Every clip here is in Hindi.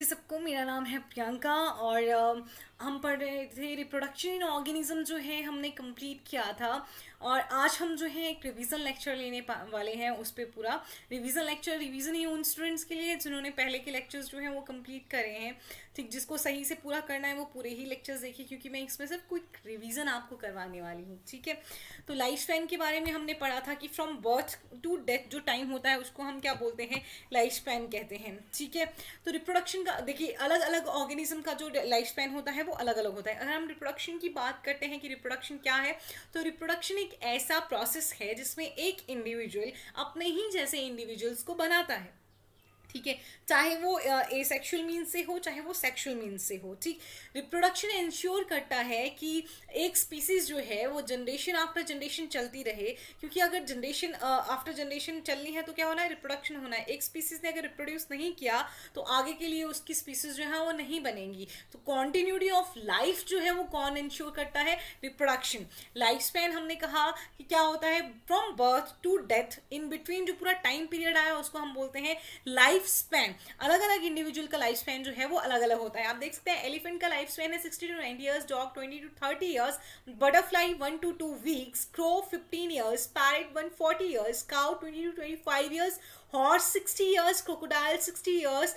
सबको मेरा नाम है प्रियंका और हम पढ़ रहे थे रिप्रोडक्शन इन ऑर्गेनिज्म जो है हमने कंप्लीट किया था। और आज हम जो है एक रिवीजन लेक्चर लेने वाले हैं उस पे पूरा रिवीजन ही उन स्टूडेंट्स के लिए जिन्होंने पहले के लेक्चर्स जो हैं वो कंप्लीट करे हैं। ठीक, जिसको सही से पूरा करना है वो पूरे ही लेक्चर्स देखिए, क्योंकि मैं इसमें सिर्फ क्विक रिवीजन आपको करवाने वाली हूँ। ठीक है, तो लाइफ स्पैन के बारे में हमने पढ़ा था कि फ्रॉम बर्थ टू डेथ जो टाइम होता है उसको हम क्या बोलते हैं, लाइफ स्पैन कहते हैं। ठीक है, तो रिप्रोडक्शन का देखिए अलग अलग ऑर्गेनिज्म का जो लाइफ स्पैन होता है वो अलग अलग होता है। अगर हम रिप्रोडक्शन की बात करते हैं कि रिप्रोडक्शन क्या है, तो रिप्रोडक्शन एक ऐसा प्रोसेस है जिसमें एक इंडिविजुअल अपने ही जैसे इंडिविजुअल्स को बनाता है। ठीक है, चाहे वो एसेक्सुअल मीन्स से हो चाहे वो सेक्सुअल मीन्स से हो। ठीक, रिप्रोडक्शन इंश्योर करता है कि एक स्पीसीज जो है वो जनरेशन आफ्टर जनरेशन चलती रहे, क्योंकि अगर जनरेशन आफ्टर जनरेशन चलनी है तो क्या होना है, रिप्रोडक्शन होना है। एक स्पीसीज ने अगर रिप्रोड्यूस नहीं किया तो आगे के लिए उसकी स्पीसीज जो है वो नहीं बनेगी। तो कॉन्टिन्यूटी ऑफ लाइफ जो है वो कौन इंश्योर करता है, रिप्रोडक्शन। लाइफ स्पैन हमने कहा कि क्या होता है, from birth to death in between जो पूरा टाइम पीरियड आया उसको हम बोलते हैं लाइफ स्पैन। अलग अलग इंडिविजुअल का लाइफ स्पैन जो है वो अलग अलग होता है। आप देख सकते हैं एलिफेंट का लाइफ स्पैन है 60 to 90 years, dog 20 to 30 years, butterfly 1 to 2 weeks, crow 15 years, parrot 140 years, cow 20 to 25 years, horse 60 years, crocodile 60 years,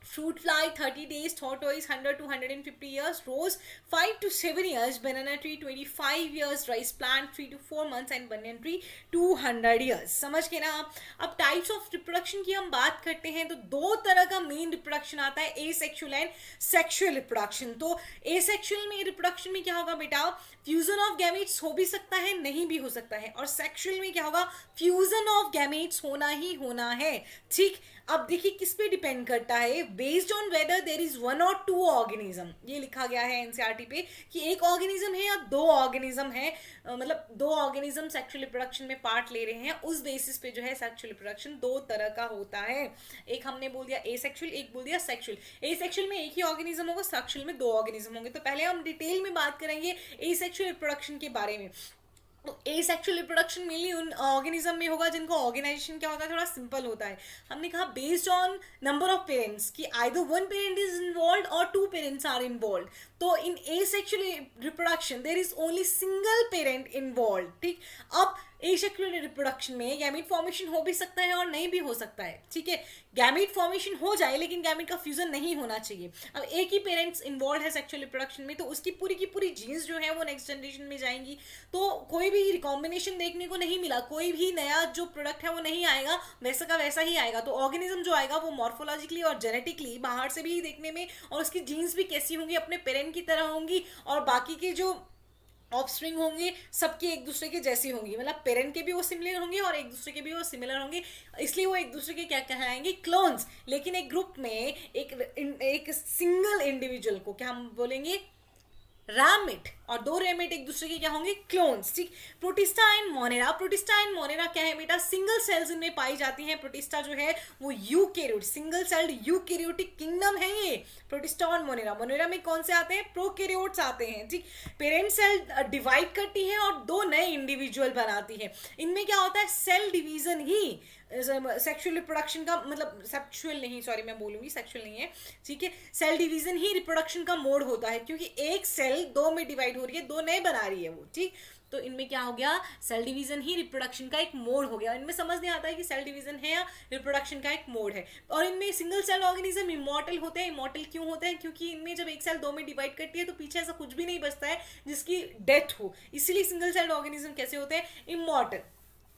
fruit fly 30 days, tortoise 100 to 150 years, rose 5 to 7 years, banana tree 25 years, rice plant 3 to 4 months and banyan tree 200 years। समझ गए ना आप। अब टाइप्स ऑफ रिप्रोडक्शन की हम बात करते हैं तो दो तरह का मेन रिप्रोडक्शन आता है, एसेक्सुअल एंड सेक्सुअल रिप्रोडक्शन। तो एसेक्सुअल में रिप्रोडक्शन में क्या होगा बेटा, फ्यूजन ऑफ गैमेट्स हो भी सकता है नहीं भी हो सकता है, और सेक्सुअल में क्या होगा, फ्यूजन ऑफ गैमेट्स होना ही होना है। ठीक, अब देखिए किस पे डिपेंड करता है, based on whether there is one और टू ऑर्गेनिज्म। ये लिखा गया है एनसीईआरटी पे कि एक ऑर्गेनिज्म है या दो ऑर्गेनिज्म है, मतलब दो ऑर्गेनिज्म सेक्सुअल रिप्रोडक्शन में पार्ट ले रहे हैं। उस बेसिस पे जो है सेक्सुअल रिप्रोडक्शन दो तरह का होता है। एक हमने बोल दिया एसेक्सुअल, एक बोल दिया सेक्सुअल। एसेक्सुअल में एक ही ऑर्गेनिज्म होगा, सेक्सुअल में दो ऑर्गेनिज्म होंगे। तो पहले हम डिटेल में बात करेंगे एसेक्सुअल रिप्रोडक्शन के बारे में। तो एसेक्सुअल रिप्रोडक्शन मेनली उन ऑर्गेनिज्म में होगा जिनका ऑर्गेनाइजेशन क्या होता है, थोड़ा सिंपल होता है। हमने कहा based on number of parents कि either one parent is involve और टू पेरेंट्स आर इन्वॉल्व। तो in asexual reproduction there is only single parent involve. ठीक, अब एसेक्सुअल रिप्रोडक्शन में गैमीट फॉर्मेशन हो भी सकता है और नहीं भी हो सकता है। ठीक है, गैमीट फॉर्मेशन हो जाए लेकिन गैमीट का फ्यूजन नहीं होना चाहिए। अब एक ही पेरेंट्स इन्वॉल्व है सेक्सुअल रिप्रोडक्शन में तो उसकी पूरी की पूरी जीन्स जो है वो नेक्स्ट जनरेशन में जाएंगी। तो कोई भी रिकॉम्बिनेशन देखने को नहीं मिला, कोई भी नया जो प्रोडक्ट है वो नहीं आएगा, वैसा का वैसा ही आएगा। तो ऑर्गेनिज्म जो आएगा वो मॉर्फोलॉजिकली और जेनेटिकली बाहर से भी देखने में, और उसकी जीन्स भी कैसी होंगी, अपने पेरेंट की तरह होंगी, और बाकी के जो ऑफस्प्रिंग होंगे सबके एक दूसरे के जैसी होंगी, मतलब पेरेंट के भी वो सिमिलर होंगे और एक दूसरे के भी वो सिमिलर होंगे, इसलिए वो एक दूसरे के क्या कहलाएंगे, क्लोन्स। लेकिन एक ग्रुप में एक सिंगल इंडिविजुअल को क्या हम बोलेंगे, रैमिट, और दो रैमिट एक दूसरे के क्या होंगे, क्लोन्स। ठीक, protista and Monera. Protista and Monera क्या है बेटा, सिंगल सेल्स इनमें पाई जाती हैं। प्रोटिस्टा जो है वो eukaryote, single celled eukaryotic kingdom है ये प्रोटिस्टा और मोनेरा। मोनेरा में कौन से आते हैं, प्रोकैरियोट्स आते हैं। ठीक, पेरेंट सेल डिवाइड करती है और दो नए इंडिविजुअल बनाती है। इनमें क्या होता है, सेल डिवीजन ही सेक्सुअल रिप्रोडक्शन का, मतलब सेक्सुअल नहीं, सॉरी मैं बोलूंगी सेक्सुअल नहीं है। ठीक है, सेल डिवीजन ही रिप्रोडक्शन का मोड होता है, क्योंकि एक सेल दो में डिवाइड हो रही है, दो नए बना रही है वो। ठीक, तो इनमें क्या हो गया, सेल डिवीजन ही रिप्रोडक्शन का एक मोड हो गया। इनमें समझ नहीं आता है कि सेल डिवीजन है या रिप्रोडक्शन का एक मोड है। और इनमें सिंगल सेल ऑर्गेनिज्म इमॉर्टल होते हैं। इमॉर्टल क्यों होते हैं, क्योंकि इनमें जब एक सेल दो में डिवाइड करती है तो पीछे ऐसा कुछ भी नहीं बचता है जिसकी डेथ हो, इसीलिए सिंगल सेल ऑर्गेनिज्म कैसे होते हैं, इमॉर्टल।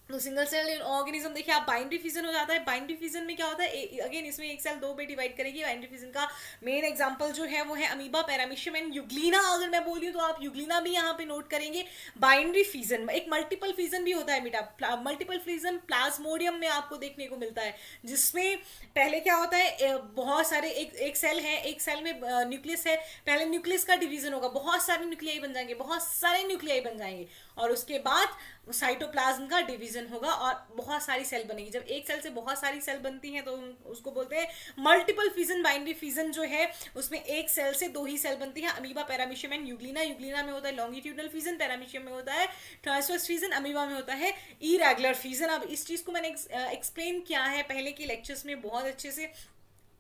तो सिंगल सेल ऑर्गेनिज्म देखिए आप, बाइनरी फिजन हो जाता है। बाइनरी फिजन में क्या होता है, अगेन इसमें एक सेल दो में डिवाइड करेगी। बाइनरी फिजन का मेन एग्जांपल जो है वो है अमीबा, पैरामीशियम एंड यूग्लिना। अगर मैं बोल रही हूँ तो आप यूग्लिना भी यहाँ पे नोट करेंगे। बाइनरी फिजन, एक मल्टीपल फिजन भी होता है बेटा। मल्टीपल फिजन प्लाज्मोडियम में आपको देखने को मिलता है, जिसमें पहले क्या होता है, बहुत सारे एक सेल है, एक सेल में न्यूक्लियस है, पहले न्यूक्लियस का डिवीजन होगा, बहुत सारे न्यूक्लियाई बन जाएंगे, बहुत सारे न्यूक्लियाई बन जाएंगे, और उसके बाद साइटोप्लाज्म का डिवीजन होगा और बहुत सारी सेल बनेगी। जब एक सेल से बहुत सारी सेल बनती हैं तो उसको बोलते हैं मल्टीपल फिजन। बाइनरी फिजन जो है उसमें एक सेल से दो ही सेल बनती है। Amoeba, paramecium and Euglena. Euglena में होता है लॉन्गिट्यूडनल फिजन, पैरामीशियम में होता है ट्रांसवर्स फिजन, अमीबा में होता है इरेगुलर फिजन। अब इस चीज को मैंने एक्सप्लेन किया है पहले के लेक्चर्स में बहुत अच्छे से,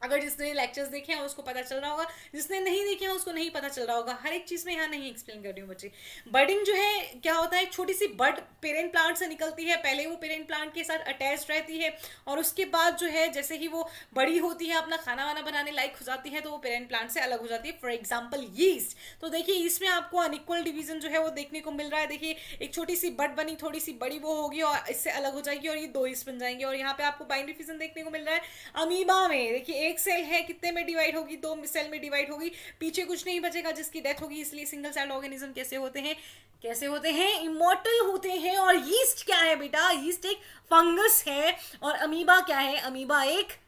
अगर जिसने लेक्चर्स देखे हैं उसको पता चल रहा होगा, जिसने नहीं देखे हैं उसको नहीं पता चल रहा होगा, हर एक चीज़ में यहाँ नहीं एक्सप्लेन कर रही हूँ बच्चे। बडिंग जो है क्या होता है, छोटी सी बड पेरेंट प्लांट से निकलती है, पहले वो पेरेंट प्लांट के साथ अटैच रहती है, और उसके बाद जो है जैसे ही वो बड़ी होती है, अपना खाना वाना बनाने लायक हो जाती है, तो वो पेरेंट प्लांट से अलग हो जाती है। फॉर एग्जाम्पल यीस्ट, तो देखिए इसमें आपको अनइक्वल डिवीजन जो है वो देखने को मिल रहा है। देखिए एक छोटी सी बड बनी, थोड़ी सी बड़ी वो होगी और इससे अलग हो जाएगी, और ये दो ईस्ट बन जाएंगे। और यहाँ पे आपको बाइनरी फिजन देखने को मिल रहा है। अमीबा में देखिए एक सेल है, कितने में डिवाइड होगी, दो सेल में डिवाइड होगी, पीछे कुछ नहीं बचेगा जिसकी डेथ होगी। इसलिए सिंगल सेल ऑर्गेनिज्म कैसे होते हैं, कैसे होते हैं, इमॉर्टल होते हैं। और यीस्ट क्या है बेटा, यीस्ट एक फंगस है, और अमीबा क्या है, अमीबा एक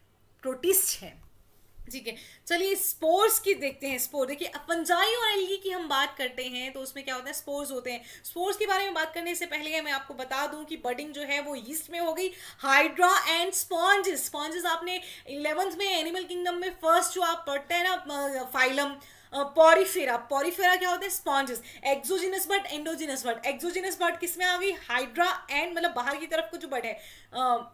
प्रोटिस्ट है। ठीक है, चलिए स्पोर्स की देखते हैं। स्पोर देखिए, फंजाई और एल्गी की हम बात करते हैं तो उसमें क्या होता है, स्पोर्स होते हैं। स्पोर्स के बारे में बात करने से पहले मैं आपको बता दूं कि बडिंग जो है वो यीस्ट में हो गई। हाइड्रा एंड स्पॉन्जेस, स्पॉन्जेस आपने 11th में एनिमल किंगडम में फर्स्ट जो आप पढ़ते हैं ना फाइलम पॉरीफेरा, पॉरीफेरा क्या होते हैं, sponges. Exogenous bird, endogenous bird, exogenous bird किसमें आ गई, हाइड्रा एंड मतलब बाहर की तरफ को जो बर्ड है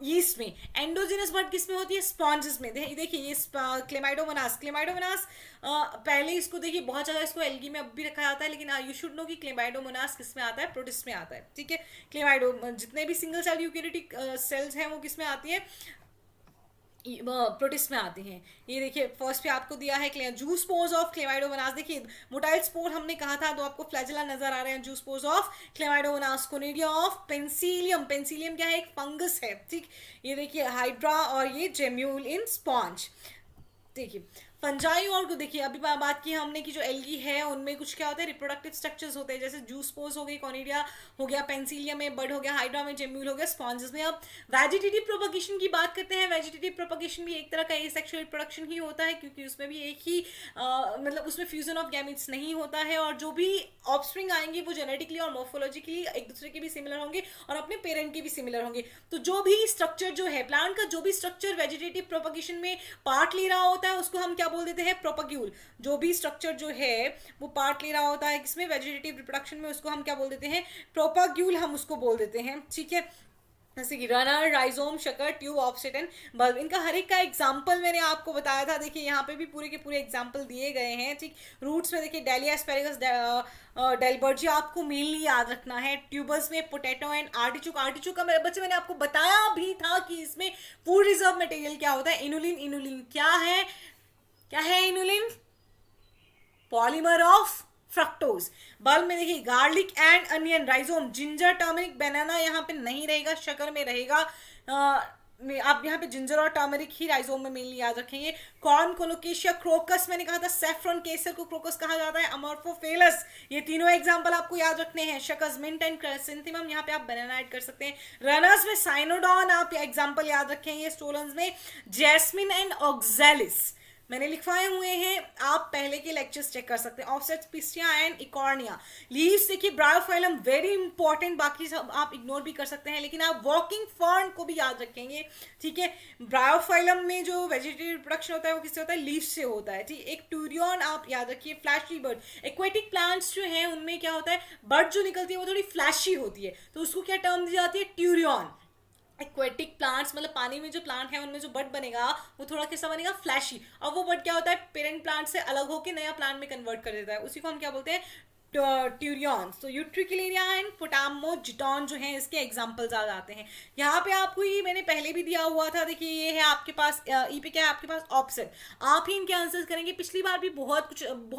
यीस्ट में। एंडोजिनस बर्ड किसमें होती है, स्पॉन्जेस में। देखिए ये क्लेमाइडोमोनास, क्लेमाइडोमोनास पहले इसको देखिए बहुत जगह इसको एल्गी में अब भी रखा जाता है, लेकिन यू शुड नो कि क्लेमाइडोमोनास किसमें आता है, प्रोटिस्ट में आता है। ठीक है, क्लेमाइडो जितने भी सिंगल सेल यूकेरियोटिक सेल्स हैं वो किसमें आती है, प्रोटिस्ट में आती हैं। ये देखिए फर्स्ट पे आपको दिया है जू स्पोर्स ऑफ क्लेमाइडोमोनास। देखिए मोटाइल स्पोर हमने कहा था, तो आपको फ्लैजेला नजर आ रहे हैं। जू spores of Chlamydomonas. Conidia of penicillium, penicillium क्या है, एक फंगस है। ठीक, ये देखिए हाइड्रा और ये जेम्यूल इन स्पॉन्ज। देखिए फंजाई और देखिए अभी बात की हमने कि जो एल्गी है उनमें कुछ क्या होता है, रिप्रोडक्टिव स्ट्रक्चर्स होते हैं, जैसे जूस्पोर्स हो गई, कॉनिडिया हो गया, पेंसिलियम में बर्ड हो गया, हाइड्रा में जेम्यूल हो गया, स्पॉन्जेस में। अब वेजिटेटिव प्रोपगेशन की बात करते हैं। वेजिटेटिव प्रोपगेशन भी एक तरह का एसेक्सुअल रिप्रोडक्शन ही होता है, क्योंकि उसमें भी एक ही मतलब उसमें फ्यूजन ऑफ गैमेट्स नहीं होता है, और जो भी ऑफस्प्रिंग आएंगे वो जेनेटिकली और मॉर्फोलॉजिकली एक दूसरे के भी सिमिलर होंगे और अपने पेरेंट के भी सिमिलर होंगे। तो जो भी स्ट्रक्चर जो है प्लांट का, जो भी स्ट्रक्चर वेजिटेटिव प्रोपगेशन में पार्ट ले रहा होता है उसको हम क्या बोल देते हैं, प्रोपग्यूल। जो भी स्ट्रक्चर जो है वो पार्ट ले रहा होता है किसमें, वेजिटेटिव रिप्रोडक्शन में, उसको हम क्या बोल देते हैं, प्रोपग्यूल हम उसको बोल देते हैं। ठीक है, जैसे कि runner, rhizome, Shankar, tube, offset and bulb, इनका हर एक का एग्जांपल मैंने आपको बताया था। देखिए यहाँ पे भी पूरे के पूरे एग्जांपल दिए गए हैं। ठीक, रूट्स में देखिए डेलिया, एस्पेरेगस, डेलबर्जिया आपको मेनली याद रखना है। ट्यूबर्स में पोटैटो एंड आर्टिचोक। आर्टिचोक का मेरे बच्चे मैंने आपको बताया भी था कि इसमें फूड रिजर्व मटेरियल क्या होता है, इनुलिन। इनुलिन क्या है, क्या है inulin, polymer of fructose. Bulb में देखिए garlic and onion, rhizome, ginger, turmeric, banana यहाँ पे नहीं रहेगा, शक्कर में रहेगा। आप यहाँ पे जिंजर और टर्मरिक ही राइजोम में मेनली याद रखेंगे। कॉर्न, कोलोकेशिया, क्रोकस, मैंने कहा था सेफ्रॉन, केसर को क्रोकस कहा जाता है, अमोर्फोफेलस, ये तीनों एग्जांपल आपको याद रखने हैं। शकस, मिंट एंड क्राइसेंथेमम, यहाँ पे आप बनाना ऐड कर सकते हैं। रनर्स में साइनोडॉन आप एग्जांपल याद रखेंगे। स्टोलन्स में जैस्मिन एंड ऑक्सैलिस मैंने लिखवाए हुए हैं, आप पहले के लेक्चर्स चेक कर सकते हैं। Offset, pistia and Eichhornia. Leaves देखिए ब्रायोफाइलम वेरी इंपॉर्टेंट, बाकी सब आप इग्नोर भी कर सकते हैं, लेकिन आप वॉकिंग फर्न को भी याद रखेंगे। ठीक है, ब्रायोफाइलम में जो वेजिटेटिव रिप्रोडक्शन होता है वो किससे होता है, लीव्स से होता है। ठीक, एक ट्यूरियन आप याद रखिए। फ्लैशी बर्ड, एक्वेटिक प्लांट्स जो है उनमें क्या होता है, बर्ड जो निकलती है वो थोड़ी फ्लैशी होती है, तो उसको क्या टर्म दी जाती है, ट्यूरियन। एक्वेटिक प्लांट्स मतलब पानी में जो प्लांट है उनमें जो बड बनेगा वो थोड़ा कैसा बनेगा, फ्लैशी। और वो बड क्या होता है, पेरेंट प्लांट से अलग होकर नया प्लांट में कन्वर्ट कर देता है, उसी को हम क्या बोलते हैं, ट्यूरियंस। तो यूट्रिकुलेरिया एंड पोटामोजिटॉन जो है इसके एग्जांपल्स आ जाते हैं। यहाँ पे आपको ये मैंने पहले भी दिया हुआ था, देखिए ये है आपके पास ई पे क्या है आपके पास, ऑप्शन। आप ही इनके आंसर करेंगे। पिछली बार भी बहुत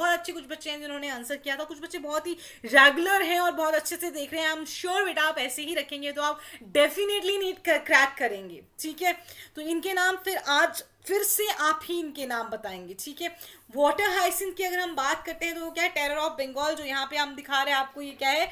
अच्छे कुछ बच्चे हैं जिन्होंने आंसर किया था, कुछ बच्चे बहुत ही रेगुलर हैं और बहुत अच्छे से देख रहे हैं। आई एम श्योर बेटा आप ऐसे ही रखेंगे तो आप डेफिनेटली नीट क्रैक करेंगे। ठीक है, तो इनके नाम आज फिर से आप ही इनके नाम बताएंगे। ठीक है, वाटर हाइसिंथ की अगर हम बात करते हैं तो वो क्या है, टेरर ऑफ बंगाल। जो यहाँ पे हम दिखा रहे हैं आपको, ये क्या है,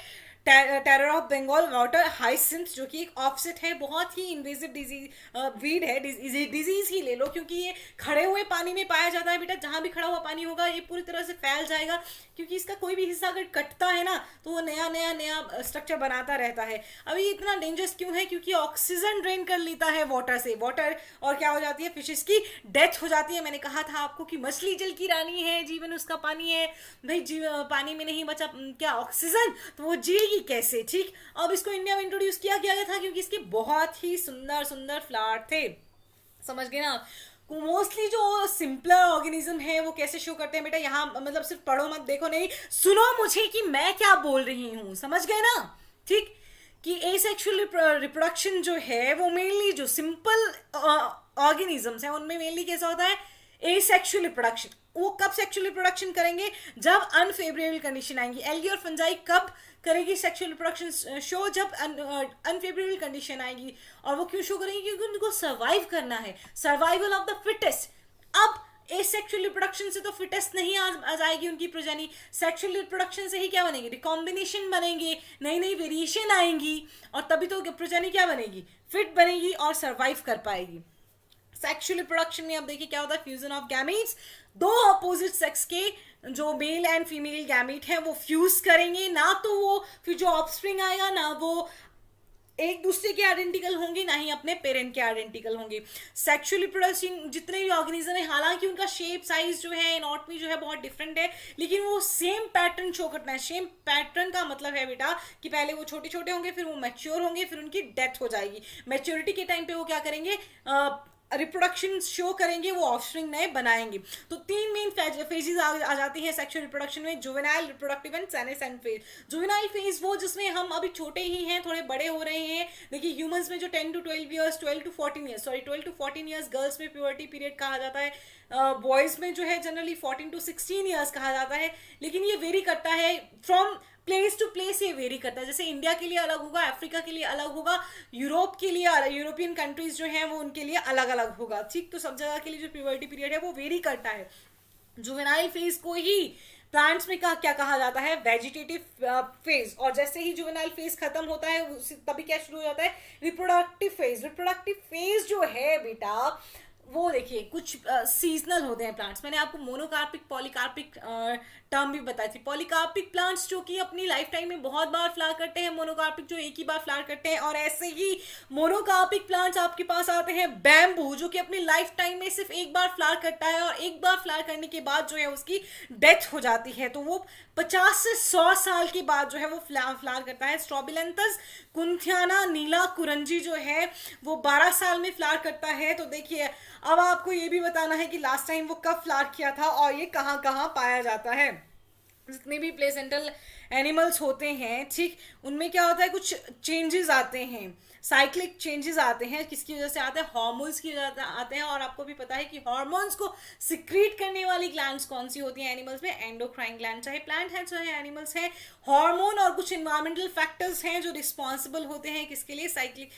terror of Bengal water hyacinth, जो कि एक ऑफसेट है, बहुत ही इन्वेजिव डिजीज वीड है। डिजीज ही ले लो, क्योंकि ये खड़े हुए पानी में पाया जाता है बेटा। जहां भी खड़ा हुआ पानी होगा ये पूरी तरह से फैल जाएगा, क्योंकि इसका कोई भी हिस्सा अगर कटता है ना तो वो नया नया नया स्ट्रक्चर बनाता रहता है। अभी ये इतना डेंजरस क्यों है, क्योंकि ऑक्सीजन ड्रेन कर लेता है वाटर से, वाटर, और क्या हो जाती है, फिशेस की डेथ हो जाती है। मैंने कहा था आपको कि मछली जल की रानी है, जीवन उसका पानी है भाई। पानी में नहीं बचा क्या ऑक्सीजन, तो वो जिएगी कैसे। ठीक, अब इसको इंडिया में इंट्रोड्यूस किया गया था क्योंकि इसके बहुत ही सुंदर सुंदर फ्लावर थे, समझ गए ना। मोस्टली जो सिंपलर ऑर्गेनिज्म है वो कैसे शो करते हैं बेटा, यहाँ मतलब सिर्फ पढ़ो मत देखो, नहीं सुनो मुझे कि मैं क्या बोल रही हूँ, समझ गए ना, ठीक। कि एसेक्सुअल रिप्रोडक्शन जो है वो मेनली जो सिंपल ऑर्गेनिजम्स हैं उनमें मेनली कैसा होता है, एसेक्सुअल रिप्रोडक्शन। वो कब सेक्सुअल रिप्रोडक्शन करेंगे, जब अनफेवरेबल कंडीशन आएंगी। एल्गी और फंजाई कब करेगी सेक्सुअल रिप्रोडक्शन शो, जब अनफेवरेबल कंडीशन आएगी। और वो क्यों शो करेंगी, क्योंकि उनको सर्वाइव करना है, सर्वाइवल ऑफ द फिटेस्ट। अब एसेक्सुअल रिप्रोडक्शन से तो फिटेस्ट नहीं आ जाएगी उनकी प्रोजेनी, सेक्सुअल रिप्रोडक्शन से ही क्या बनेंगे, रिकॉम्बिनेशन बनेंगे, नई नई वेरिएशन आएंगी, और तभी तो प्रोजेनी क्या बनेगी, फिट बनेगी और सर्वाइव कर पाएगी। सेक्सुअल रिप्रोडक्शन में अब देखिए क्या होता है, फ्यूजन ऑफ गैमीट्स, दो अपोजिट सेक्स के जो मेल एंड फीमेल गैमीट हैं वो फ्यूज करेंगे, ना तो वो फिर जो ऑफस्प्रिंग आएगा ना वो एक दूसरे के आइडेंटिकल होंगे, ना ही अपने पेरेंट के आइडेंटिकल होंगे। सेक्सुअली प्रोडक्शन जितने भी ऑर्गेनिज्म है, हालांकि उनका शेप साइज जो है एनाटॉमी जो है बहुत डिफरेंट है, लेकिन वो सेम पैटर्न शो करना है। सेम पैटर्न का मतलब है बेटा कि पहले वो छोटे छोटे होंगे, फिर वो मैच्योर होंगे, फिर उनकी डेथ हो जाएगी। मैच्योरिटी के टाइम पे वो क्या करेंगे, रिप्रोडक्शन शो करेंगे, वो ऑफस्प्रिंग नए बनाएंगे। तो तीन मेन फेजेस आ जाती हैं सेक्सुअल रिप्रोडक्शन में, juvenile, reproductive and senescent phase. Juvenile phase वो जिसमें हम अभी छोटे ही हैं, थोड़े बड़े हो रहे हैं। देखिए ह्यूमंस में जो 10 to 12 years, 12 to 14 years, sorry 12 to 14 years girls में प्यूबर्टी पीरियड कहा जाता है, बॉयज में जो है जनरली 14 to 16 ईयर्स कहा जाता है। लेकिन ये वेरी करता है फ्रॉम प्लेस टू प्लेस, ये वेरी करता है। जैसे इंडिया के लिए अलग होगा, अफ्रीका के लिए अलग होगा, यूरोप के लिए, यूरोपियन कंट्रीज जो हैं वो उनके लिए अलग अलग होगा, ठीक। तो सब जगह के लिए जो प्यूबर्टी पीरियड है वो वेरी करता है। जुवेनाइल फेज को ही प्लांट्स में क्या कहा जाता है, वेजिटेटिव फेज। और जैसे ही जुवेनाइल फेज खत्म होता है तभी क्या शुरू हो जाता है, रिप्रोडक्टिव फेज। रिप्रोडक्टिव फेज जो है बेटा वो देखिए कुछ सीजनल होते हैं प्लांट्स। मैंने आपको मोनोकार्पिक पॉलीकार्पिक टर्म भी बताई थी। पॉलीकार्पिक प्लांट्स जो कि अपनी लाइफ टाइम में बहुत बार फ्लावर करते हैं, मोनोकार्पिक जो एक ही बार फ्लावर करते हैं। और ऐसे ही मोनोकार्पिक प्लांट्स आपके पास आते हैं बैम्बू, जो कि अपनी लाइफ टाइम में सिर्फ एक बार फ्लावर करता है, और एक बार फ्लावर करने के बाद जो है उसकी डेथ हो जाती है। तो वो 50 से 100 साल के बाद जो है वो फ्लावर करता है। स्ट्रॉबिलेंथस कुंथियाना नीला कुरंजी जो है वो 12 साल में फ्लावर करता है। तो देखिए अब आपको ये भी बताना है कि लास्ट टाइम वो कब फ्लावर किया था और ये कहाँ कहाँ पाया जाता है। जितने भी प्लेसेंटल एनिमल्स होते हैं, ठीक, उनमें क्या होता है, कुछ चेंजेस आते हैं, साइक्लिक चेंजेस आते हैं। किसकी वजह से आते हैं, हार्मोन्स की वजह से आते हैं। और आपको भी पता है कि हार्मोन्स को सिक्रीट करने वाली ग्लैंड्स कौन सी होती हैं एनिमल्स में, एंडोक्राइन ग्लैंड, चाहे प्लांट है चाहे एनिमल्स हैं। हार्मोन और कुछ इन्वायरमेंटल फैक्टर्स हैं जो रिस्पॉन्सिबल होते हैं किसके लिए, साइक्लिक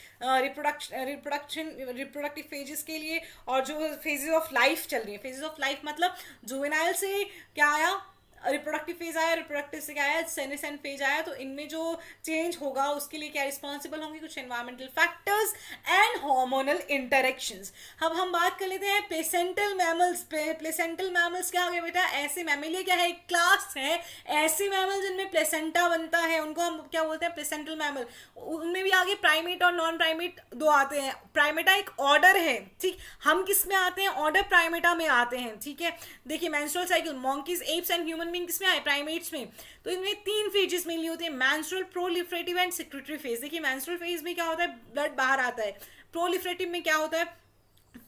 रिप्रोडक्टिव फेजेस के लिए। और जो फेजेस ऑफ लाइफ चल रही है, फेजेस ऑफ लाइफ मतलब जुवेनाइल से क्या आया, रिप्रोडक्टिव फेज आया, रिप्रोडक्टिव से क्या आया, सेनेसेंट फेज आया। तो इनमें जो चेंज होगा उसके लिए क्या रिस्पॉन्सिबल होंगे, कुछ environmental factors and hormonal interactions. अब हम बात कर लेते हैं प्लेसेंटल मैमल्स पे। प्लेसेंटल मैमल्स क्या हो गया बेटा, ऐसे मैमल, ये क्या है, एक क्लास है, ऐसे मैमल जिनमें प्लेसेंटा बनता है उनको हम क्या बोलते हैं, प्लेसेंटल मैमल। उनमें भी आगे प्राइमेट और नॉन प्राइमेट दो आते हैं। प्राइमेटा एक ऑर्डर है, ठीक, हम किस में आते हैं, ऑर्डर प्राइमेटा में आते हैं, ठीक है। देखिए menstrual cycle, monkeys, apps and human being किसमें आए, प्राइमेट्स में। तो इनमें 3 फेजेस मेनली होते हैं, menstrual, proliferative and secretary phase. देखिए मेंस्ट्रुअल फेज में क्या होता है, ब्लड बाहर आता है। प्रोलिफरेटिव में क्या होता है,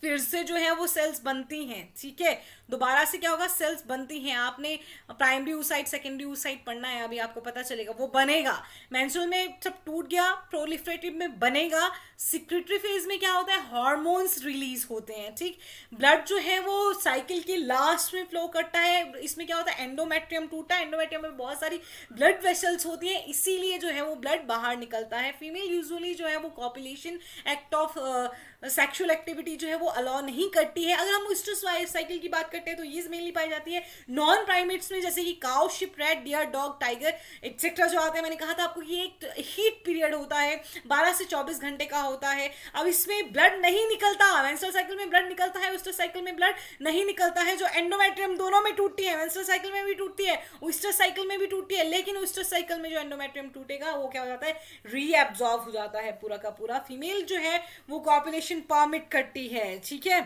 फिर से जो है वो सेल्स बनती हैं, ठीक है, दोबारा से क्या होगा, सेल्स बनती हैं। आपने प्राइमरी oocyte सेकेंडरी oocyte पढ़ना है, अभी आपको पता चलेगा, वो बनेगा। मेंस्ट्रुअल में सब टूट गया, प्रोलिफरेटिव में बनेगा। सिक्रेटरी फेज में क्या होता है, हार्मोन्स रिलीज होते हैं, ठीक। ब्लड जो है वो साइकिल के लास्ट में फ्लो करता है। इसमें क्या होता है, एंडोमेट्रियम टूटा है, एंडोमेट्रियम में बहुत सारी ब्लड वेसल्स होती हैं, इसीलिए जो है वो ब्लड बाहर निकलता है। फीमेल यूजुअली जो है वो copulation act of sexual activity जो है वो अलाउ नहीं करती है। अगर हम ईस्ट्रस साइकिल की बात करते हैं तो ये मेनली पाई जाती है नॉन प्राइमेट्स में, जैसे कि cow, sheep, rat, deer, dog, tiger etcetera जो आते हैं। मैंने कहा था आपको ये एक हीट पीरियड होता है, 12 से 24 घंटे का होता है। अब इसमें ब्लड नहीं निकलता, मेंस्ट्रुअल साइकिल में ब्लड निकलता है, ईस्ट्रस साइकिल में ब्लड नहीं निकलता है। जो एंडोमेट्रियम दोनों में टूटती है, मेंस्ट्रुअल साइकिल में भी टूटती है, ईस्ट्रस साइकिल में भी टूटती है, लेकिन ईस्ट्रस साइकिल में जो एंडोमेट्रियम टूटेगा वो क्या हो जाता है, रीएब्जॉर्ब हो जाता है पूरा का पूरा। फीमेल जो है वो कॉपुलेशन परमिट करती है, ठीक है।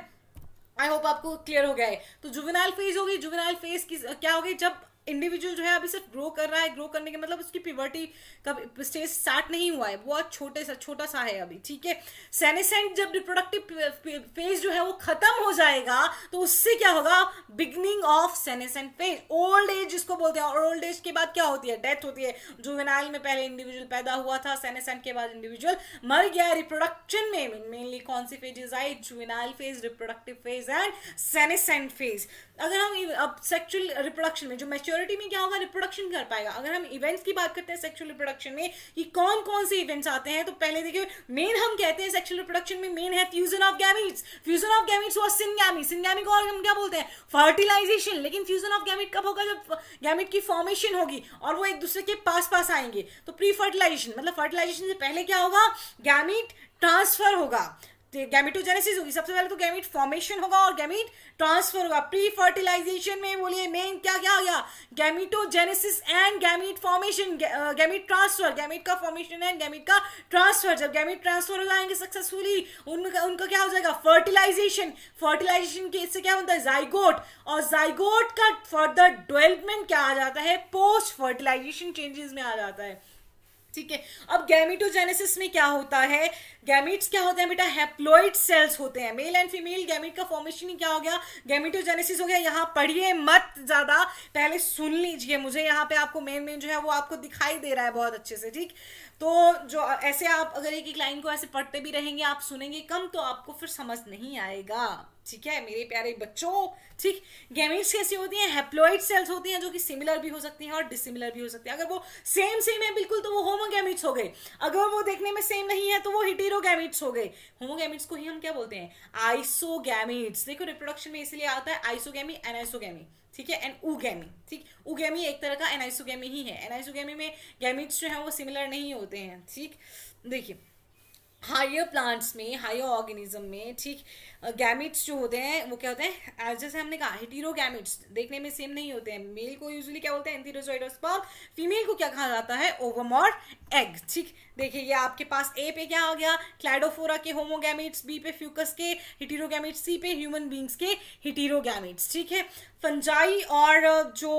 आई होप आपको क्लियर हो गया है। तो जुवेनाइल फेज होगी, जुवेनाइल फेज की क्या होगी, जब इंडिविजुअल जो है अभी सिर्फ ग्रो कर रहा है, ग्रो करने के मतलब उसकी प्यूबर्टी का स्टेज स्टार्ट नहीं हुआ है, बहुत छोटा सा है अभी, ठीक है। सेनेसेंट जब रिप्रोडक्टिव फेज जो है वो खत्म हो जाएगा तो उससे क्या होगा, beginning of senescent phase, old age जिसको बोलते हैं। और ओल्ड एज के बाद क्या होती है, डेथ होती है। जुवेनाइल में पहले इंडिविजुअल पैदा हुआ था, सेनेसेंट के बाद इंडिविजुअल मर गया। रिप्रोडक्शन में मेनली कौन सी फेजेस आई, juvenile phase, reproductive phase and senescent phase. अगर हम अब सेक्सुअल रिप्रोडक्शन में जो मैच्योरिटी में क्या होगा, रिप्रोडक्शन कर पाएगा। अगर हम इवेंट्स की बात करते हैं सेक्सुअल रिप्रोडक्शन में कि कौन कौन से इवेंट्स आते हैं, तो पहले देखिए मेन हम कहते हैं सेक्सुअल रिप्रोडक्शन में मेन है fusion of gametes. Fusion of gametes हुआ सिनगैमी, सिनगैमी को और हम क्या बोलते हैं, फर्टिलाइजेशन। लेकिन फ्यूजन ऑफ गैमीट कब होगा, जब गैमीट की फॉर्मेशन होगी और वो एक दूसरे के पास पास आएंगे, तो प्री फर्टिलाइजेशन मतलब फर्टिलाइजेशन से पहले क्या होगा, गैमीट ट्रांसफर होगा, गैमेटोजेनेसिस होगी। सबसे पहले तो गैमीट फॉर्मेशन होगा और गैमीट ट्रांसफर होगा। प्री फर्टिलाइजेशन में बोलिए मेन क्या क्या आ गया, gametogenesis and gamete formation, gamete transfer, gamete का फॉर्मेशन एंड गैमीट का ट्रांसफर। जब गैमीट ट्रांसफर हो जाएंगे सक्सेसफुली, उनका क्या हो जाएगा, फर्टिलाइजेशन। फर्टिलाइजेशन के इससे क्या बनता है, जाइगोट, और जाइगोट का फर्दर डेवलपमेंट क्या आ जाता है, पोस्ट फर्टिलाइजेशन चेंजेस में आ जाता है, ठीक है। अब गैमेटोजेनेसिस में क्या होता है, गैमीट्स क्या होते हैं बेटा, हैप्लॉइड सेल्स होते हैं। मेल एंड फीमेल गैमीट का फॉर्मेशन ही क्या हो गया, गैमेटोजेनेसिस हो गया। यहाँ पढ़िए मत ज्यादा, पहले सुन लीजिए मुझे, यहाँ पे आपको मेन जो है वो आपको दिखाई दे रहा है बहुत अच्छे से, ठीक। तो जो ऐसे आप अगर एक लाइन को ऐसे पढ़ते भी रहेंगे, आप सुनेंगे कम, तो आपको फिर समझ नहीं आएगा, ठीक है मेरे प्यारे बच्चों, ठीक। गैमीट्स कैसी होती हैं, हैप्लॉइड सेल्स होती हैं, जो कि सिमिलर भी हो सकती हैं और डिसिमिलर भी हो सकती हैं। अगर वो सेम है बिल्कुल तो वो होमोगैमीट्स हो गए, अगर वो देखने में सेम नहीं है तो वो हेटेरोगैमीट्स हो गए। होमोगैमीट्स को ही हम क्या बोलते हैं, आइसोगैमीट्स। देखो रिप्रोडक्शन में इसलिए आता है आइसोगैमी, एनाइसोगैमी, ठीक है, एंड ऊगैमी, ठीक। ऊगैमी एक तरह का एनाइसोगैमी ही है। एनाइसोगैमी में गैमीट्स जो है वो सिमिलर नहीं होते हैं, ठीक। देखिए हायर प्लांट्स में, हायर ऑर्गेनिज्म में, ठीक, गैमीट्स जो होते हैं वो क्या होते हैं, जैसे हमने कहा हेटेरोगैमीट्स देखने में सेम नहीं होते हैं। मेल को यूजुअली क्या बोलते हैं, एंथेरोजॉइड और स्पर्म। फीमेल को क्या कहा जाता है, ओवम और एग, ठीक। देखिए ये आपके पास ए पे क्या आ गया, क्लैडोफोरा के होमोगैमीट्स, बी पे फ्यूकस के हेटेरोगैमीट्स, सी पे ह्यूमन बींग्स के हेटेरोगैमीट्स, ठीक है। फंजाई और जो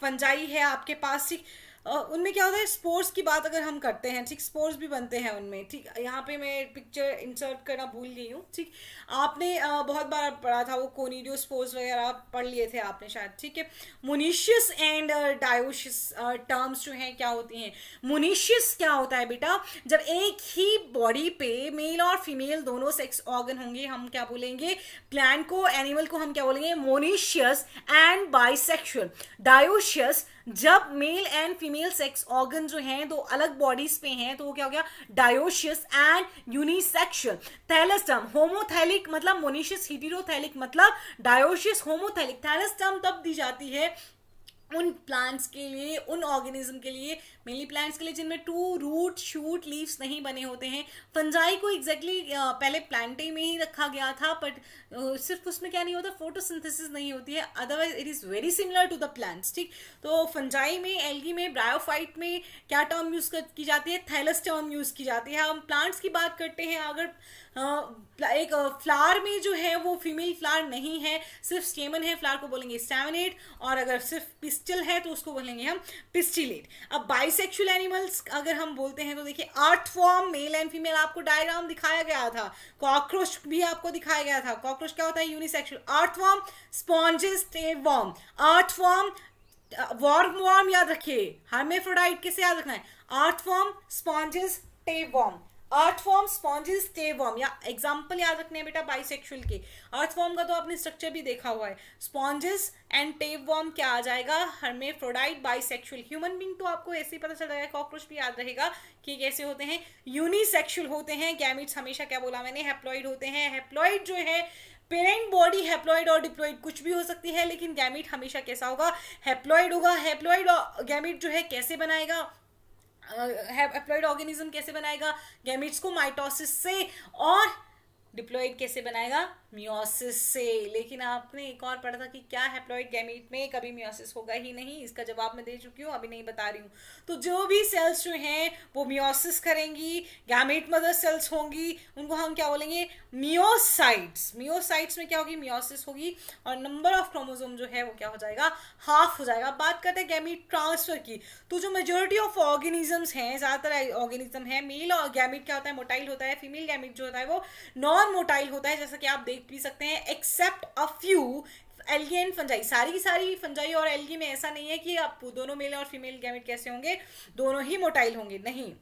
फंजाई है आपके पास, ठीक, उनमें क्या होता है, स्पोर्स की बात अगर हम करते हैं, ठीक, स्पोर्स भी बनते हैं उनमें, ठीक। यहाँ पे मैं पिक्चर इंसर्ट करना भूल गई हूँ, ठीक। आपने बहुत बार पढ़ा था वो कोनिडियो स्पोर्स वगैरह पढ़ लिए थे आपने शायद, ठीक है। मोनिशियस एंड डायोशियस टर्म्स जो हैं क्या होती हैं। मोनिशियस क्या होता है बेटा, जब एक ही बॉडी पे मेल और फीमेल दोनों सेक्स ऑर्गन होंगे, हम क्या बोलेंगे, प्लांट को, एनिमल को हम क्या बोलेंगे, मोनिशियस एंड बाइसेक्सुअल। डायोशियस जब mail and female sex organ जो हैं दो अलग बॉडीज पे हैं, तो वो क्या हो गया, dioecious and unisexual. Thallus term, homothallic मतलब मोनिशियस, हेटेरोथैलिक मतलब डायोशियस, होमोथैलिक। थैलस टर्म तब दी जाती है उन प्लांट्स के लिए, उन ऑर्गेनिज्म के लिए, मेनली प्लांट्स के लिए जिनमें टू रूट, शूट, लीव्स नहीं बने होते हैं। फंजाई को एग्जैक्टली पहले प्लांटे में ही रखा गया था, बट सिर्फ उसमें क्या नहीं होता, फोटोसिंथेसिस नहीं होती है, otherwise it is very similar to the plants, ठीक। तो फंजाई में, एल्गी में, ब्रायोफाइट में क्या टर्म यूज की जाती है, थैलस टर्म यूज की जाती है। हम प्लांट्स की बात करते हैं, अगर एक फ्लावर में जो है वो फीमेल फ्लावर नहीं है, सिर्फ स्टेमन है, फ्लावर को बोलेंगे स्टैमिनेट, और अगर सिर्फ पिस्टल है तो उसको बोलेंगे हम पिस्टिलेट। अब बाइसेक्सुअल एनिमल्स अगर हम बोलते हैं तो देखिए अर्थ फॉर्म, मेल एंड फीमेल, आपको डायग्राम दिखाया गया था। कॉकरोच भी आपको दिखाया गया था। कॉकरोच क्या होता है, यूनिसेक्सुअल। अर्थ फॉर्म, स्पॉन्जेस, टेप वॉर्म। अर्थ फॉर्म, वॉर्म वॉर्म याद रखिए, हर्मेफ्रोडाइट किसे याद रखना है, अर्थ फॉर्म, स्पॉन्जेस, टेप वॉर्म। अर्थ फॉर्म, स्पॉन्जेस, टेप वॉर्म, या एग्जाम्पल याद रखने हैं बेटा बाइसेक्सुअल के। अर्थ फॉर्म का तो आपने स्ट्रक्चर भी देखा हुआ है। स्पॉन्जेस एंड टेप वॉर्म क्या आ जाएगा, हर्मेफ्रोडाइट, बाइसेक्सुअल। ह्यूमन बींग तो आपको ऐसे ही पता चल जाएगा, कॉकरोच भी याद रहेगा कि कैसे होते हैं, यूनिसेक्सुअल होते हैं। गैमीट्स हमेशा क्या बोला मैंने, हैप्लॉइड होते हैं। हैप्लॉइड जो है, पेरेंट बॉडी हैप्लॉइड और डिप्लॉइड कुछ भी हो सकती है, लेकिन गैमीट हमेशा कैसा होगा, हैप्लॉइड होगा। हैप्लॉइड गैमीट जो है कैसे बनाएगा, हैप्लॉइड ऑर्गेनिज्म कैसे बनाएगा, गैमीट्स को माइटोसिस से, और डिप्लॉइड कैसे बनाएगा, मियोसिस से। लेकिन आपने एक और पढ़ा था कि क्या हैप्लॉइड गैमीट में कभी मियोसिस होगा ही नहीं, इसका जवाब मैं दे चुकी हूँ, अभी नहीं बता रही हूँ। तो जो भी सेल्स जो हैं वो मियोसिस करेंगी, गैमीट मदर सेल्स होंगी, उनको हम क्या बोलेंगे, मियोसाइट्स। मियोसाइट्स में क्या होगी, मियोसिस होगी, और नंबर ऑफ क्रोमोसोम जो है वो क्या हो जाएगा, हाफ हो जाएगा। अब बात करते हैं गैमीट ट्रांसफर की। तो जो मेजोरिटी ऑफ ऑर्गेनिजम्स हैं, ज्यादातर ऑर्गेनिज्म है, मेल और गैमीट क्या होता है, मोटाइल होता है, फीमेल गैमीट जो होता है वो नॉन मोटाइल होता है, जैसा कि आप देख भी सकते हैं, except a few algae and fungi. सारी की सारी फंजाई और एल्गी में ऐसा नहीं है कि आप दोनों मेल और फीमेल गैमेट कैसे होंगे, दोनों ही मोटाइल होंगे, नहीं।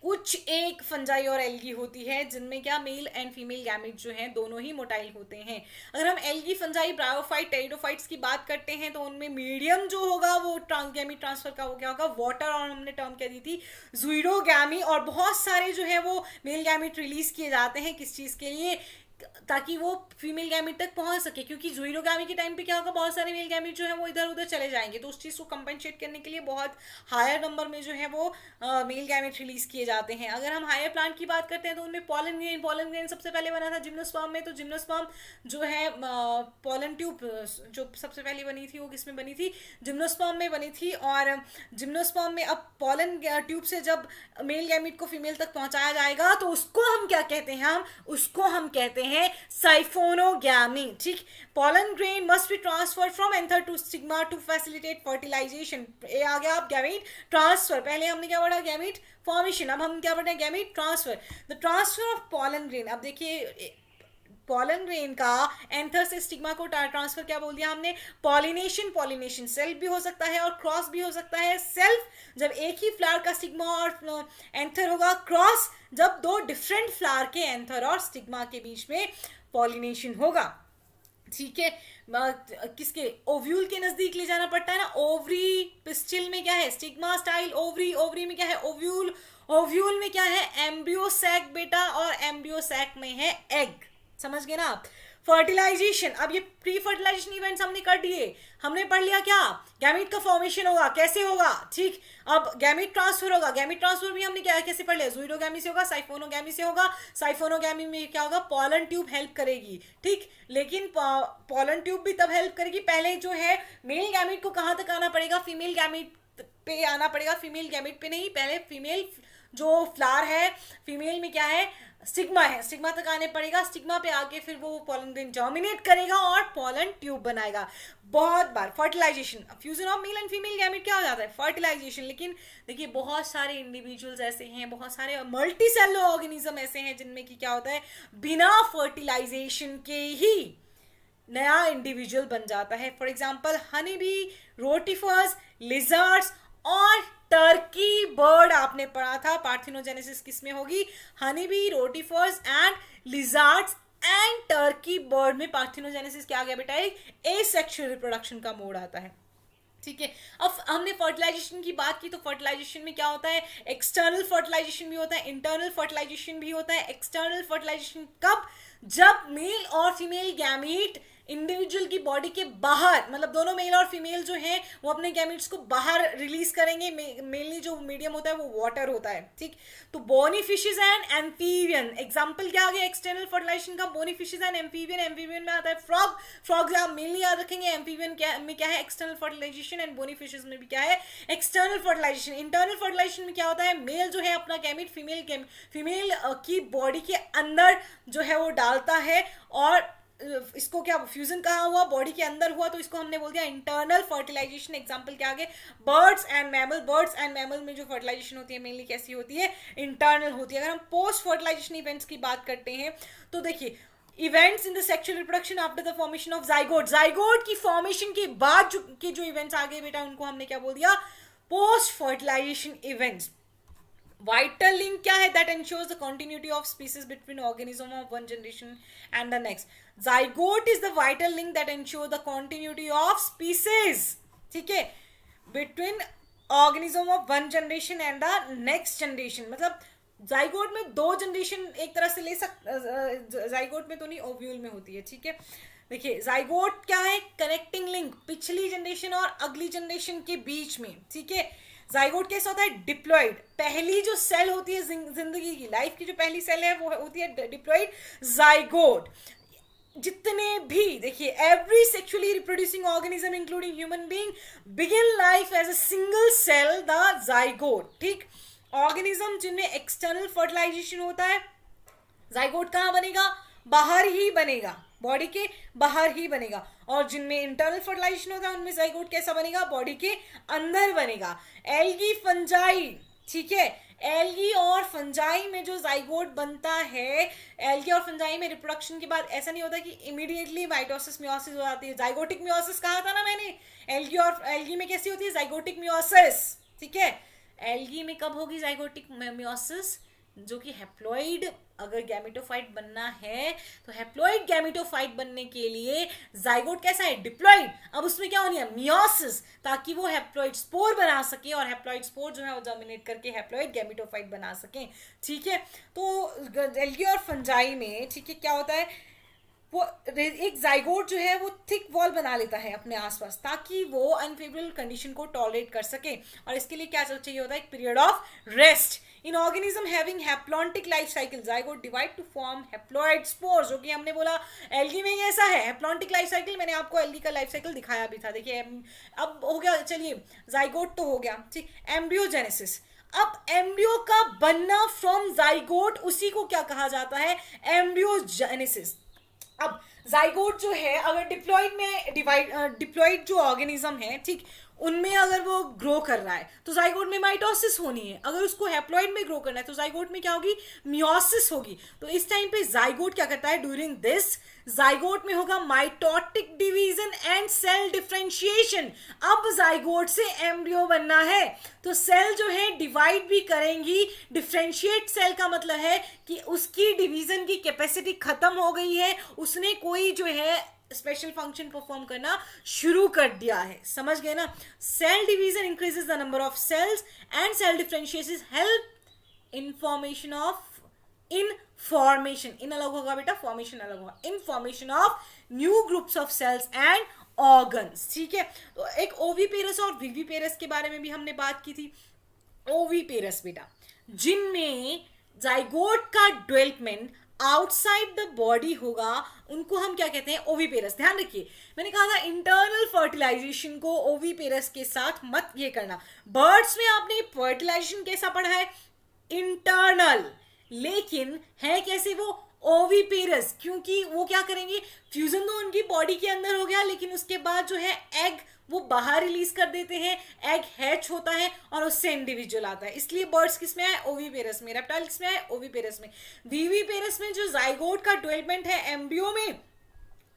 कुछ एक फंजाई और एल्गी होती है जिनमें क्या मेल एंड फीमेल गैमेट जो हैं दोनों ही मोटाइल होते हैं। अगर हम एल्गी, फंजाई, ब्रायोफाइट, टेरिडोफाइट्स की बात करते हैं तो उनमें मीडियम जो होगा वो गैमेट ट्रांसफर का वो क्या होगा, वाटर, और हमने टर्म क्या दी थी, ज़ूइडोगैमी। और बहुत सारे जो है वो मेल गैमेट रिलीज किए जाते हैं, किस चीज़ के लिए, ताकि वो फीमेल गैमेट तक पहुंच सके, क्योंकि ज़ूइडोगैमी के टाइम पे क्या होगा, बहुत सारे मेल गैमेट जो है वो इधर उधर चले जाएंगे, तो उस चीज़ को कंपेंसेट करने के लिए बहुत हायर नंबर में जो है वो मेल गैमेट रिलीज किए जाते हैं। अगर हम हायर प्लांट की बात करते हैं तो उनमें पॉलन ग्रेन सबसे पहले बना था जिम्नोस्पर्म में। तो जिम्नोस्पर्म जो है पॉलन ट्यूब जो सबसे पहले बनी थी वो किसमें बनी थी, जिम्नोस्पर्म में बनी थी। और जिम्नोस्पर्म में अब पॉलन ट्यूब से जब मेल गैमेट को फीमेल तक पहुंचाया जाएगा तो उसको हम क्या कहते हैं, हम उसको हम कहते हैं साइफोनोगैमी। ठीक, pollen grain must be transferred from anther to stigma to facilitate fertilization। ये आ गया आप गैमीट ट्रांसफर। पहले हमने क्या पढ़ा, गैमीट फॉर्मेशन, अब हम क्या पढ़ रहे हैं, gamete transfer. The transfer of pollen grain, अब देखिए पॉलन ग्रेन का एंथर से स्टिग्मा को ट्रांसफर क्या बोल दिया हमने, पॉलिनेशन। पॉलिनेशन सेल्फ भी हो सकता है और क्रॉस भी हो सकता है। सेल्फ जब एक ही फ्लावर का स्टिग्मा और एंथर होगा, क्रॉस जब दो डिफरेंट फ्लावर के एंथर और स्टिग्मा के बीच में पॉलिनेशन होगा। ठीक है, किसके, ओव्यूल के नजदीक ले जाना पड़ता है ना, ओवरी पिस्टिल में क्या है, स्टिग्मा स्टाइल ओवरी, ओवरी में क्या है, ओव्यूल, ओव्यूल में क्या है, एम्ब्रियो सैक बेटा, और एम्ब्रियो सैक में है एग। समझ गए ना आप। फर्टिलाइजेशन, अब ये प्री फर्टिलाइजेशन इवेंट्स हमने कर दिए, हमने पढ़ लिया क्या, गैमीट का फॉर्मेशन होगा, कैसे होगा, ठीक। अब गैमीट ट्रांसफर होगा, गैमीट ट्रांसफर भी हमने क्या कैसे पढ़ लिया, ज़ूइडोगैमी से होगा, साइफोनोगैमी से होगा। साइफोनोगैमी में क्या होगा, पॉलन ट्यूब हेल्प करेगी, ठीक। लेकिन पॉलन ट्यूब भी तब हेल्प करेगी, पहले जो है मेल गैमीट को कहाँ तक आना पड़ेगा, फीमेल गैमीट पे आना पड़ेगा, फीमेल गैमीट पे नहीं, पहले फीमेल जो फ्लावर है, फीमेल में क्या है, स्टिग्मा है, स्टिग्मा तक आने पड़ेगा, स्टिग्मा पे आके फिर वो पॉलन ग्रेन जर्मिनेट करेगा और पॉलन ट्यूब बनाएगा। बहुत बार fertilization, fusion of male and female gamete क्या हो जाता है, फर्टिलाइजेशन। लेकिन देखिए बहुत सारे इंडिविजुअल्स ऐसे हैं, बहुत सारे मल्टी सेलुलर ऑर्गेनिज्म ऐसे हैं जिनमें कि क्या होता है, बिना फर्टिलाइजेशन के ही नया इंडिविजुअल बन जाता है। For example honey bee, rotifers, lizards और टर्की बर्ड आपने पढ़ा था, पार्थिनोजेनेसिस किसमें होगी, honey bee, rotifers and lizards and Turkey bird में पार्थिनोजेनेसिस क्या आ गया बेटा, एक एसेक्सुअल रिप्रोडक्शन का मोड आता है। ठीक है, अब हमने फर्टिलाइजेशन की बात की, तो फर्टिलाइजेशन में क्या होता है, एक्सटर्नल फर्टिलाइजेशन भी होता है, इंटरनल फर्टिलाइजेशन भी होता है। एक्सटर्नल फर्टिलाइजेशन कब, जब मेल और फीमेल गैमीट इंडिविजुअल की बॉडी के बाहर, मतलब दोनों मेल और फीमेल जो हैं वो अपने गैमीट्स को बाहर रिलीज करेंगे। मेनली जो मीडियम होता है वो वाटर होता है, ठीक। तो bony fishes and amphibian, example क्या आ गया एक्सटर्नल फर्टिलाइजेशन का, bony fishes and amphibian. Amphibian में आता है फ्रॉग, फ्रॉग आप मेनली याद रखेंगे। एम्फीबियन में क्या है, external fertilisation, and bony fishes में भी क्या है, एक्सटर्नल फर्टिलाइजेशन। इंटरनल फर्टिलाइजेशन में क्या होता है, मेल जो है अपना गैमीट फीमेल की बॉडी के अंदर जो है वो डालता है, और इसको क्या फ्यूजन कहाँ हुआ, बॉडी के अंदर हुआ, तो इसको हमने बोल दिया इंटरनल फर्टिलाइजेशन। एग्जांपल क्या आगे, birds and mammal. Birds and mammal में जो फर्टिलाइजेशन होती है मेनली कैसी होती है, इंटरनल होती है। अगर हम पोस्ट फर्टिलाइजेशन इवेंट्स की बात करते हैं तो देखिए, events in the sexual reproduction after the formation of zygote, zygote की फॉर्मेशन के बाद जो इवेंट्स आ गए बेटा उनको हमने क्या बोल दिया, post fertilisation events. Vital link क्या है, that ensures the continuity of species between organism of one generation and the next. Zygote is the vital link that ensure the continuity of species, ठीक है, between organism of one generation and the next generation। मतलब जाइगोट में दो जनरेशन एक तरह से ले जाइगोट में तो नहीं, ओव्यूल में होती है, ठीक है। देखिए जाइगोट क्या है, कनेक्टिंग लिंक पिछली जनरेशन और अगली जनरेशन के बीच में, ठीक है। जाइगोट कैसा होता है, डिप्लॉइड, पहली जो सेल होती है जिंदगी की, लाइफ की जो पहली सेल है वो होती है डिप्लॉइड जाइगोट। जितने भी देखिए every sexually reproducing organism including human being begin life as a single cell the zygote, ठीक। ऑर्गेनिज्म जिनमें एक्सटर्नल फर्टिलाइजेशन होता है, जाइगोट कहाँ बनेगा, बाहर ही बनेगा, बॉडी के बाहर ही बनेगा। और जिनमें इंटरनल फर्टिलाइजेशन होता है उनमें जाइगोट कैसा बनेगा, बॉडी के अंदर बनेगा। एल्गी, फंजाई, ठीक है, एल्गी और फंजाई में जो जाइगोट बनता है, एल्गी और फंजाई में रिप्रोडक्शन के बाद ऐसा नहीं होता कि इमीडिएटली माइटोसिस मियोसिस हो जाती है। जाइगोटिक मियोसिस कहा था ना मैंने, एल्गी और एल्गी में कैसी होती है, जाइगोटिक मियोसिस, ठीक है। एल्गी में कब होगी जाइगोटिक मियोसिस, जो कि हैप्लॉइड अगर गैमेटोफाइट बनना है तो हैप्लॉइड गैमेटोफाइट बनने के लिए जाइगोट कैसा है, डिप्लॉइड। अब उसमें क्या होनी है, मियोसिस, ताकि वो हैप्लॉइड स्पोर बना सके और हैप्लॉइड स्पोर जो है वो जर्मिनेट करके हैप्लॉइड गैमेटोफाइट बना सके, ठीक है। तो एल्गी और फंजाई में, ठीक है, क्या होता है, वो एक जाइगोट जो है वो थिक वॉल बना लेता है अपने आसपास ताकि वो अनफेवरेबल कंडीशन को टॉलरेट कर सके। और इसके लिए क्या चाहिए होता है, एक period of rest. In organism having haplontic life cycle zygote divide two form haploid spores, जो कि हमने बोला एल्गी में ही ऐसा है, हैप्लॉन्टिक लाइफ साइकिल। मैंने आपको एल्गी का लाइफ साइकिल दिखाया भी था, देखिए। अब हो गया, चलिए जाइगोट तो हो गया, ठीक। एम्ब्रियोजेनेसिस, अब एम्ब्रियो का बनना फ्रॉम जाइगोट, उसी को क्या कहा जाता है, एम्ब्रियोजेनेसिस। अब जाइगोट जो है अगर डिप्लॉइड में डिप्लॉइड जो ऑर्गेनिज्म है, ठीक, उनमें अगर वो ग्रो कर रहा है तो जाइगोट में माइटोसिस होनी है। अगर उसको हैप्लॉइड में ग्रो करना है तो जाइगोट में क्या होगी, मियोसिस होगी। तो इस टाइम पे जाइगोट क्या करता है, ड्यूरिंग दिस जाइगोट में होगा mitotic division and cell differentiation. अब जाइगोट से एम्ब्रियो बनना है तो सेल जो है डिवाइड भी करेंगी। डिफरेंशिएट सेल का मतलब है कि उसकी डिवीजन की कैपेसिटी खत्म हो गई है, उसने कोई जो है स्पेशल फंक्शन परफॉर्म करना शुरू कर दिया है, समझ गए ना। Cell division increases the number of cells and cell differentiation help in formation of formation, in अलग होगा बेटा, फॉर्मेशन अलग होगा, in formation of new groups of cells and organs, ठीक है। तो एक ओवीपेरस और विविपेरस के बारे में भी हमने बात की थी। ओवीपेरस बेटा जिनमें जाइगोट का डेवलपमेंट आउटसाइड द बॉडी होगा उनको हम क्या कहते हैं, ओवीपेरस। ध्यान रखिए मैंने कहा था इंटरनल फर्टिलाइजेशन को ओवीपेरस के साथ मत ये करना। बर्ड्स में आपने फर्टिलाइजेशन कैसा पढ़ा है, इंटरनल, लेकिन है कैसे वो, ओवीपेरस, क्योंकि वो क्या करेंगे, फ्यूजन तो उनकी बॉडी के अंदर हो गया लेकिन उसके बाद जो है एग वो बाहर रिलीज कर देते हैं, एग हैच होता है और उससे इंडिविजुअल आता है। इसलिए बर्ड्स किसमें आए, ओवीपेरस में। रेप्टाइल किसमें आए, ओवीपेरस में। विविपेरस में जो जाइगोट का डेवलपमेंट है एम्ब्रियो में,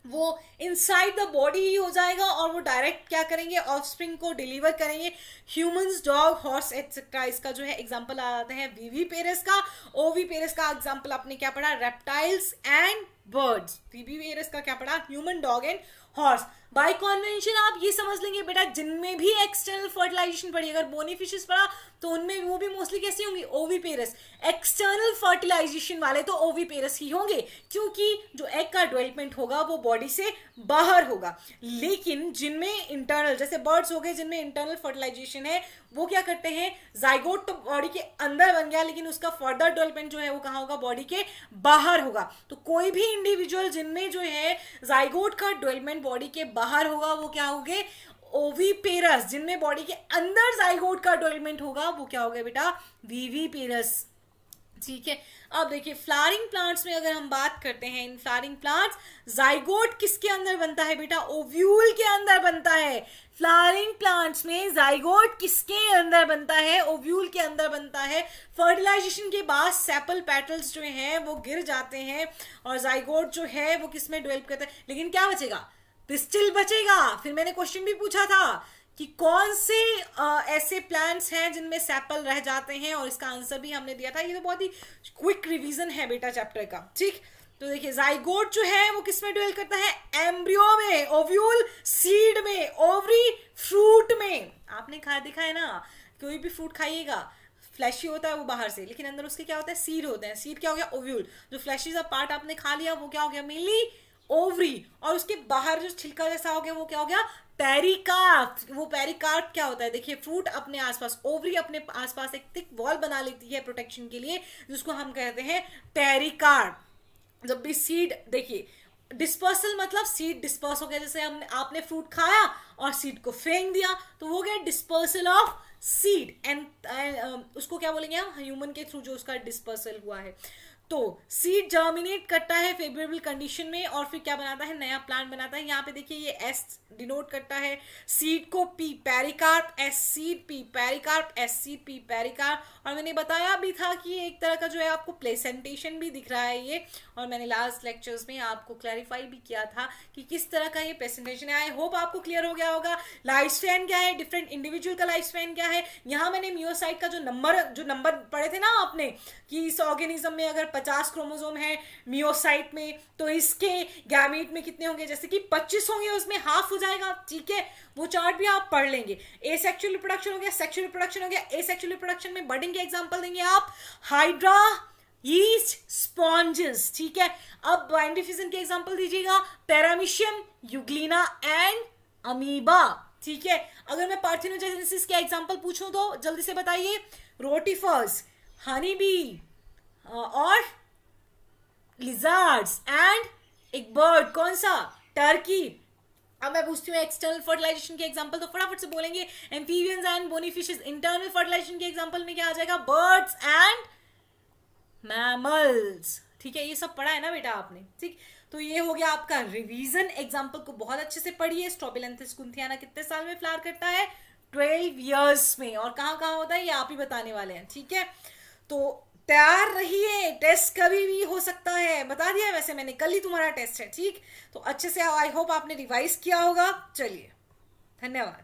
वो इनसाइड द बॉडी ही हो जाएगा और वो डायरेक्ट क्या करेंगे, ऑफस्प्रिंग को डिलीवर करेंगे। ह्यूमंस, डॉग, हॉर्स एक्सेट्रा, इसका जो है एग्जांपल आ जाते हैं विविपेरस का। ओवीपेरस का एग्जांपल आपने क्या पढ़ा, रेप्टाइल्स एंड बर्ड्स। विविपेरस का क्या पढ़ा, human, dog and horse. Bye convention आप ये समझ लेंगे बेटा जिनमें भी एक्सटर्नल फर्टिलाइजेशन पड़ी, अगर बोनी फिशेस पढ़ा तो उनमें वो भी मोस्टली कैसी होंगी, ओवीपेरस। एक्सटर्नल फर्टिलाइजेशन वाले तो ओवीपेरस ही होंगे क्योंकि जो एग का डेवलपमेंट होगा वो बॉडी से बाहर होगा। लेकिन जिनमें इंटरनल, जैसे बर्ड्स हो गए जिनमें इंटरनल फर्टिलाइजेशन है, वो क्या करते हैं, जाइगोट तो बॉडी के अंदर बन गया लेकिन उसका फर्दर डेवलपमेंट जो है वो कहाँ होगा, बॉडी के बाहर होगा। तो कोई भी इंडिविजुअल जिनमें जो है जाइगोट का डेवलपमेंट बॉडी के बाहर होगा वो क्या होंगे, ओवीपेरस। जिनमें बॉडी के अंदर जाइगोट का डेवलपमेंट होगा वो क्या हो गया बेटा, विविपेरस, ठीक है। अब देखिए फ्लावरिंग प्लांट्स में अगर हम बात करते हैं, इन फ्लावरिंग प्लांट्स जाइगोट किसके अंदर बनता है बेटा, ओव्यूल के अंदर बनता है। फ्लावरिंग प्लांट्स में जाइगोट किसके अंदर बनता है, ओव्यूल के अंदर बनता है। फर्टिलाइजेशन के बाद सेपल पेटल्स जो हैं वो गिर जाते हैं और जाइगोट जो है वो किसमें डेवलप करता है, लेकिन क्या बचेगा, पिस्टिल बचेगा। फिर मैंने क्वेश्चन भी पूछा था कि कौन से ऐसे प्लांट्स हैं जिनमें सेपल रह जाते हैं और इसका आंसर भी हमने दिया था। ये तो बहुत ही क्विक रिवीजन है बेटा चैप्टर का, ठीक। तो देखिए जाइगोट जो है वो किसमें डेवलप करता है, एम्ब्रियो में, ओव्यूल सीड में, ओवरी फ्रूट में। आपने खा देखा है ना, कोई भी फ्रूट खाइएगा फ्लैशी होता है वो बाहर से, लेकिन अंदर उसके क्या होता है, सीड होते हैं। सीड क्या हो गया, ओव्यूल। जो फ्लैशी सा पार्ट आपने खा लिया वो क्या हो गया, मेनली ओवरी। और उसके बाहर जो छिलका जैसा हो गया वो क्या हो गया, पेरिकार्प। वो पेरिकार्प क्या होता है, देखिए फ्रूट अपने आसपास, ओवरी अपने आसपास एक थिक वॉल बना लेती है प्रोटेक्शन के लिए, जिसको हम कहते हैं पेरिकार्प। जब भी सीड, देखिए डिस्पर्सल मतलब सीड डिस्पर्स हो गया, जैसे हमने आपने फ्रूट खाया और सीड को फेंक दिया तो वो गया डिस्पर्सल ऑफ सीड। एंड उसको क्या बोलेंगे हम, ह्यूमन के थ्रू जो उसका डिस्पर्सल हुआ है। तो सीड जर्मिनेट करता है फेवरेबल कंडीशन में और फिर क्या बनाता है, नया प्लांट बनाता है। यहाँ पे देखिए ये एस डिनोट करता है सीड को, P pericarp, S seed, P pericarp, S seed, P pericarp. और मैंने बताया भी था कि एक तरह का जो है आपको प्लेसेंटेशन भी दिख रहा है ये, और मैंने लास्ट लेक्चर्स में आपको क्लैरिफाई भी किया था कि किस तरह का ये प्रेजेंटेशन है। आई होप आपको क्लियर हो गया होगा। लाइफ स्पैन क्या है, डिफरेंट इंडिविजुअल का लाइफ स्पैन क्या है। यहाँ मैंने मियोसाइट का जो नंबर पढ़े थे ना आपने कि इस ऑर्गेनिज्म में अगर 50 क्रोमोसोम है मियोसाइट में तो इसके गैमीट में कितने होंगे, जैसे कि 25 होंगे, उसमें हाफ हो जाएगा, ठीक है। वो चार्ट भी आप पढ़ लेंगे। एसेक्सुअल रिप्रोडक्शन हो गया, सेक्सुअल रिप्रोडक्शन हो गया। एसेक्सुअल रिप्रोडक्शन में बर्डिंग के एग्जांपल देंगे आप, हाइड्रा, यीस्ट, स्पॉन्जेस, ठीक है। अब बाइंड डिफ्यूजन के एग्जांपल दीजिएगा, पैरामीशियम, यूग्लिना एंड अमीबा, ठीक है। अगर मैं पार्थिनोजेनेसिस के एग्जांपल पूछूं तो जल्दी से बताइए, रोटिफर्स, हनी बी और लिजार्ड्स एंड एक बर्ड, कौन सा, टर्की। अब मैं पूछती हूँ एक्सटर्नल फर्टिलाइजेशन के एग्जांपल, तो फटाफट से बोलेंगे amphibians and bony fishes. Internal fertilisation के एग्जांपल में क्या आ जाएगा, बर्ड्स एंड मैमल्स, ठीक है। ये सब पढ़ा है ना बेटा आपने, ठीक। तो ये हो गया आपका रिवीजन। एग्जांपल को बहुत अच्छे से पढ़िए। स्ट्रोबिलैंथिस कुंथियाना कितने साल में फ्लावर करता है, 12 ईयर्स में, और कहाँ कहाँ होता है ये आप ही बताने वाले हैं, ठीक है। तो तैयार रहिए, टेस्ट कभी भी हो सकता है, बता दिया है वैसे मैंने, कल ही तुम्हारा टेस्ट है, ठीक। तो अच्छे से आई होप आपने रिवाइज किया होगा। चलिए, धन्यवाद।